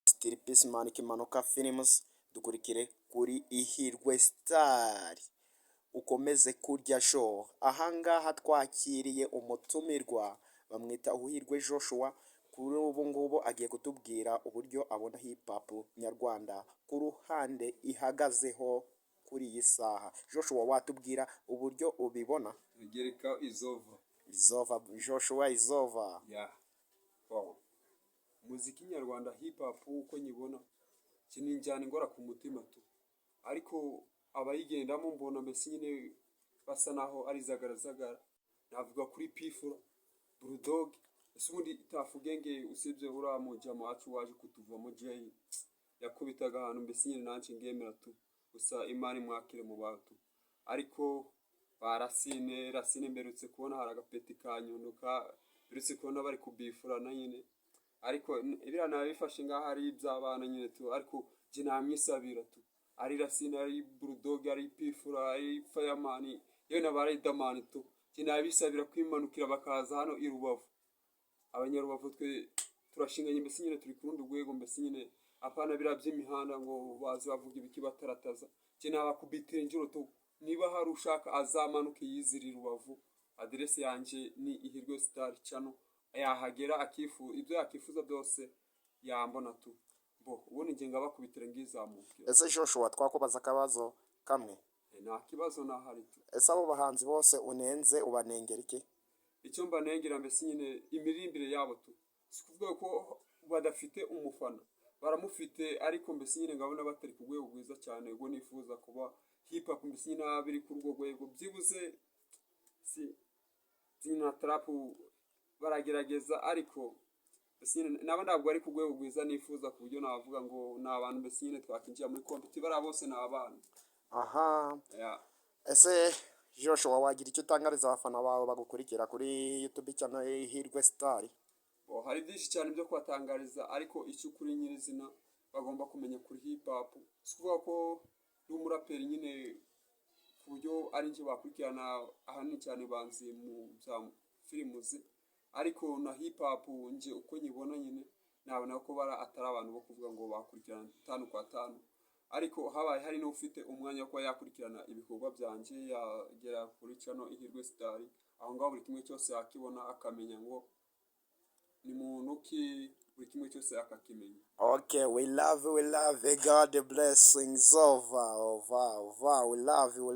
Still Peace Man Kimanuka Films, dukurikire kuri Ihirwe Star, ukomeze kurya show. Ahangaha twakiriye umutumirwa bamwita Uhirwe Joshua, kuri ubu ngubu agiye kutubwira uburyo abona hip hop nyarwanda ku ruhande ihagazeho kuri iyi saha. Joshua, watubwira uburyo ubibona? Gereka izova. Joshua izova. Yeah. Wow. Muziki nyarwanda hip hop uko nyibona kininjyana ingora ku mutima tu, ariko abayigendamo mbona mbese nyine basa naho ari zagarazagara. Navuga kuri Pifura, Bulldog, ese ubundi itafugenge usibye ura mu jama wacu waje kutuvamo Jay yakubitaga ahantu mbese nyine nanjye ngemera tu, gusa imana mwakire mu bantu. Ariko Rasine mberutse kubona hari agapeti kanyunuka, birutse kubona bari kubifurana nyine, ariko ibira nabifashe ngaho ari iby'abana nyine tu, ariko je namwisabira tu, ari Rasine, ari Bulldog, ari Pifura, ari Fireman, yewe nabari Damani tu, je nabisabira kwimanukira bakaza hano i Rubavu. Abanyarubavu twe turashinganye mbese nyine turi kurundi rwego mbese nyine, apana bira by'imihanda ngo bazi bavuga ibiki batarataza. Je nabakubitira injuro tu, niba hari ushaka azamanuke yiziri Rubavu, adresse yanje ni Ihirwe Star channel, yahagera akifu ibyo yakifuza byose yambona tu. Bo ubone nge ngabakubitira ngizamukira. Ese Joshua, twakubaza akabazo kamwe? Nta kibazo nahari tu. Ese abo bahanzi bose unenze ubanengera iki? Icyo mbanengera mbese nyine imirimbire yabo tu, sikuvuga ko badafite umufana, baramufite, ariko mbese nyine ngabona batari ku rwego rwiza cyane. Ubwo nifuza kuba hip hop mbese nyine abiri ku rwo rwego, byibuze si zina trap baragerageza, ariko mbese nyine nabo ntabwo ari ku rwego rwiza nifuza, ku buryo navuga ngo ni abantu mbese nyine twakinjira muri competition, bara bose ni abana. Aha. Yeah. Ese Joshua, wagira icyo utangariza abafana bawe bagukurikira kuri YouTube channel Ihirwe Star? Hari byinshi cyane byo kwatangariza, ariko icyo kuri nyirizina bagomba kumenya kuri hip hop, sikuvuga ko ndi umuraperi nyine ku buryo ari nje bakurikirana ahanini cyane banzi mu bya films, ariko na hip hop nje uko nyibona nyine nabona ko bara atari abantu bo kuvuga ngo bakurikirana 5 kwa 5, ariko habaye hari no ufite umwanya ko yakurikirana ibikorwa byanje yagera kuri channel Ihirwe Star, aho ngaho buri kimwe cyose yakibona akamenya ngo ni muntu ki, buri kimwe cyose akakimenya. Okay, we love you, God blessings over, we love you.